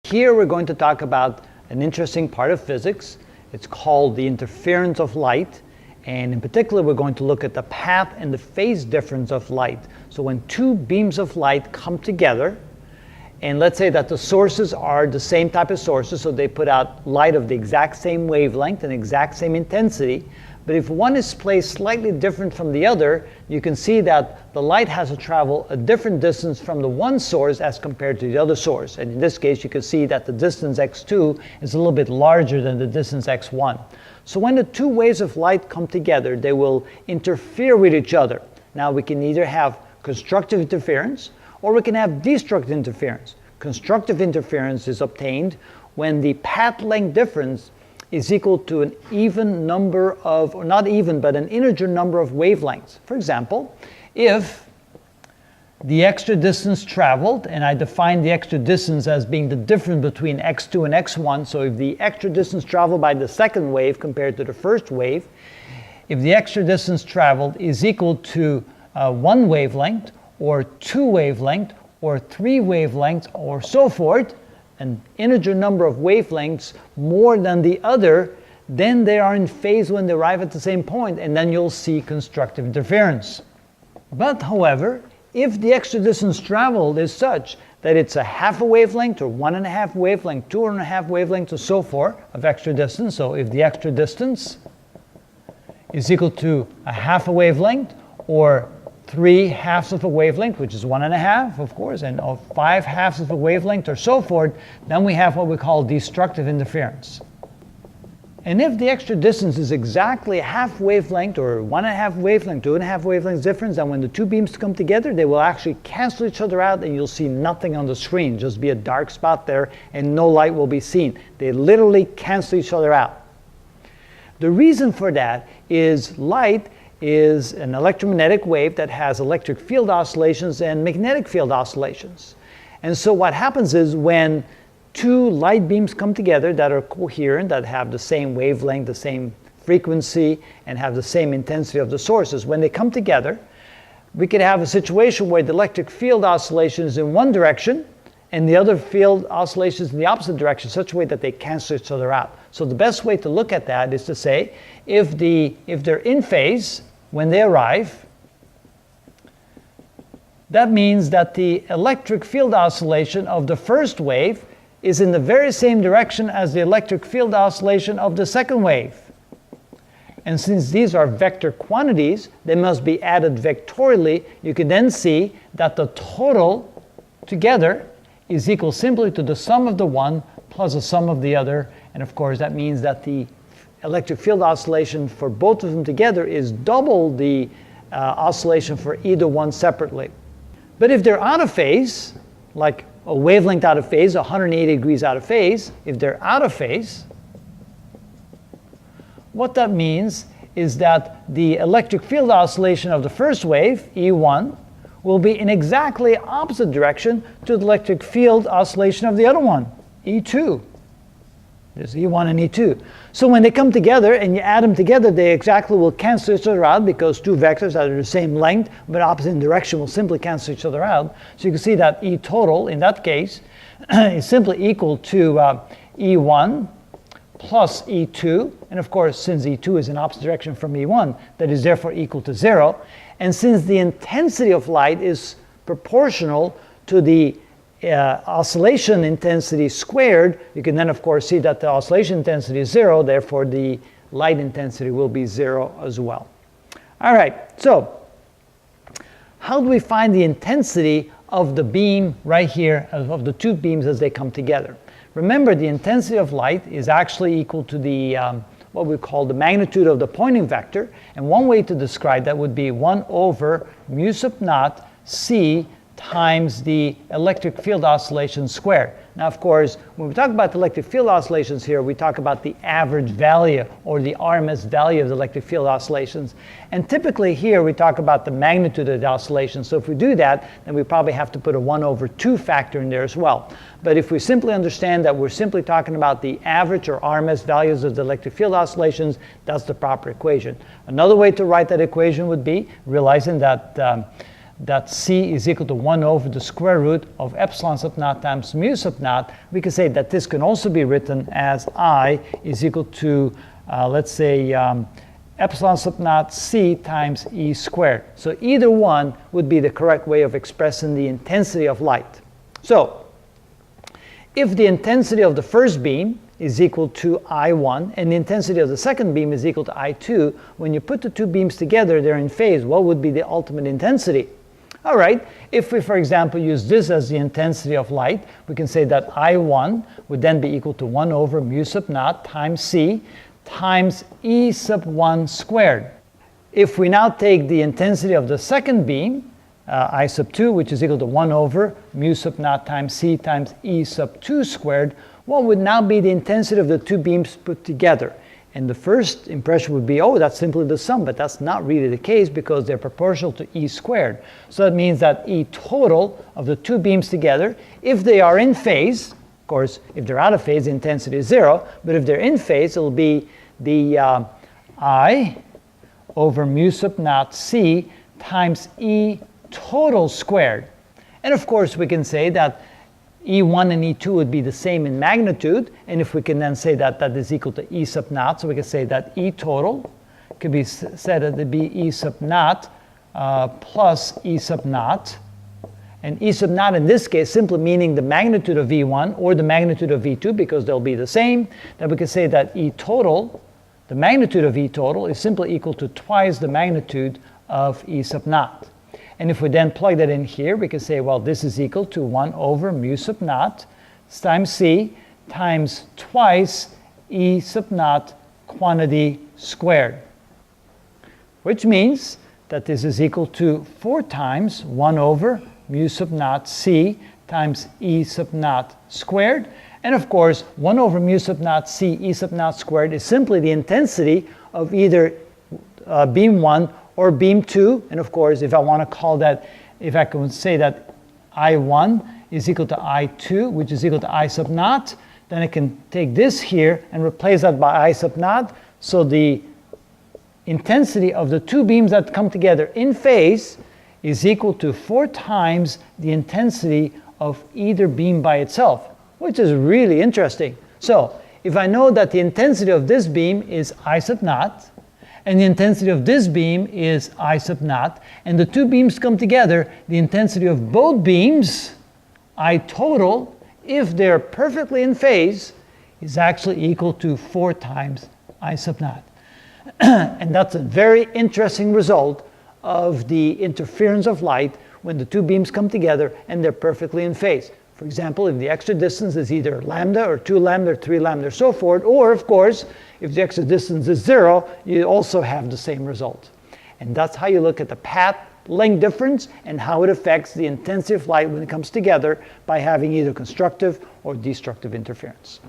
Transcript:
Here we're going to talk about an interesting part of physics. It's called the interference of light. And in particular, we're going to look at the path and the phase difference of light. So when two beams of light come together, and let's say that the sources are the same type of sources, so they put out light of the exact same wavelength and exact same intensity, but if one is placed slightly different from the other, you can see that the light has to travel a different distance from the one source as compared to the other source. And in this case, you can see that the distance x2 is a little bit larger than the distance x1. So when the two waves of light come together, they will interfere with each other. Now we can either have constructive interference or we can have destructive interference. Constructive interference is obtained when the path length difference is equal to an even number of, or not even, but an integer number of wavelengths. For example, if the extra distance traveled, and I define the extra distance as being the difference between x2 and x1, so if the extra distance traveled by the second wave compared to the first wave, if the extra distance traveled is equal to 1 wavelength, or 2 wavelengths, or 3 wavelengths, or so forth, an integer number of wavelengths more than the other, then they are in phase when they arrive at the same point, and then you'll see constructive interference. But however, if the extra distance traveled is such that it's a half a wavelength or 1.5 wavelength, 2.5 wavelengths, or so forth of extra distance, so if the extra distance is equal to a half a wavelength or 3/2 of a wavelength, which is 1.5, of course, and 5/2 of a wavelength or so forth, then we have what we call destructive interference. And if the extra distance is exactly a half wavelength or 1.5 wavelength, 2.5 wavelengths difference, then when the two beams come together, they will actually cancel each other out and you'll see nothing on the screen, just be a dark spot there and no light will be seen. They literally cancel each other out. The reason for that is light is an electromagnetic wave that has electric field oscillations and magnetic field oscillations. And so what happens is when two light beams come together that are coherent, that have the same wavelength, the same frequency, and have the same intensity of the sources, when they come together, we could have a situation where the electric field oscillation is in one direction and the other field oscillations in the opposite direction, such a way that they cancel each other out. So the best way to look at that is to say, if they're in phase when they arrive, that means that the electric field oscillation of the first wave is in the very same direction as the electric field oscillation of the second wave. And since these are vector quantities, they must be added vectorially. You can then see that the total together is equal simply to the sum of the one plus the sum of the other. And of course, that means that the electric field oscillation for both of them together is double the oscillation for either one separately. But if they're out of phase, like a wavelength out of phase, 180 degrees out of phase, if they're out of phase, what that means is that the electric field oscillation of the first wave, E1, will be in exactly opposite direction to the electric field oscillation of the other one, E2. There's E1 and E2. So when they come together and you add them together, they exactly will cancel each other out because two vectors that are the same length but opposite in direction will simply cancel each other out. So you can see that E total, in that case, is simply equal to E1 plus E2. And of course, since E2 is in opposite direction from E1, that is therefore equal to 0. And since the intensity of light is proportional to the oscillation intensity squared, you can then of course see that the oscillation intensity is 0, therefore the light intensity will be 0 as well. All right, so how do we find the intensity of the beam right here, of the two beams as they come together? Remember, the intensity of light is actually equal to the what we call the magnitude of the Poynting vector, and one way to describe that would be 1 over mu sub naught c times the electric field oscillation squared. Now, of course, when we talk about the electric field oscillations here, we talk about the average value or the RMS value of the electric field oscillations. And typically here we talk about the magnitude of the oscillation. So if we do that, then we probably have to put a 1 over 2 factor in there as well. But if we simply understand that we're simply talking about the average or RMS values of the electric field oscillations, that's the proper equation. Another way to write that equation would be realizing that that c is equal to 1 over the square root of epsilon sub naught times mu sub naught, we can say that this can also be written as I is equal to, let's say, epsilon sub naught c times E squared. So either one would be the correct way of expressing the intensity of light. So if the intensity of the first beam is equal to I1 and the intensity of the second beam is equal to I2, when you put the two beams together, they're in phase, what would be the ultimate intensity? All right, if we, for example, use this as the intensity of light, we can say that I1 would then be equal to 1 over mu sub naught times c times E sub 1 squared. If we now take the intensity of the second beam, I sub 2, which is equal to 1 over mu sub naught times c times E sub 2 squared, what would now be the intensity of the two beams put together? And the first impression would be, oh, that's simply the sum, but that's not really the case because they're proportional to E squared. So that means that E total of the two beams together, if they are in phase, of course, if they're out of phase, the intensity is 0, but if they're in phase, it'll be the I over mu sub naught c times E total squared. And of course, we can say that E1 and E2 would be the same in magnitude, and if we can then say that that is equal to E sub naught, so we can say that E total could be said to be E sub naught plus E sub naught, and E sub naught in this case simply meaning the magnitude of E1 or the magnitude of E2 because they'll be the same. Then we can say that E total, the magnitude of E total, is simply equal to twice the magnitude of E sub naught. And if we then plug that in here, we can say, well, this is equal to 1 over mu sub naught times c times twice E sub naught quantity squared. Which means that this is equal to 4 times 1 over mu sub naught c times E sub naught squared. And of course, 1 over mu sub naught c E sub naught squared is simply the intensity of either beam 1 or beam 2, and of course, if I want to call that, if I can say that I1 is equal to I2, which is equal to I sub naught, then I can take this here and replace that by I sub naught. So the intensity of the two beams that come together in phase is equal to 4 times the intensity of either beam by itself, which is really interesting. So if I know that the intensity of this beam is I sub naught, and the intensity of this beam is I sub naught, and the two beams come together, the intensity of both beams, I total, if they're perfectly in phase, is actually equal to 4 times I sub naught. And that's a very interesting result of the interference of light when the two beams come together and they're perfectly in phase. For example, if the extra distance is either lambda or 2 lambda or 3 lambda or so forth, or of course, if the extra distance is 0, you also have the same result. And that's how you look at the path length difference and how it affects the intensity of light when it comes together by having either constructive or destructive interference.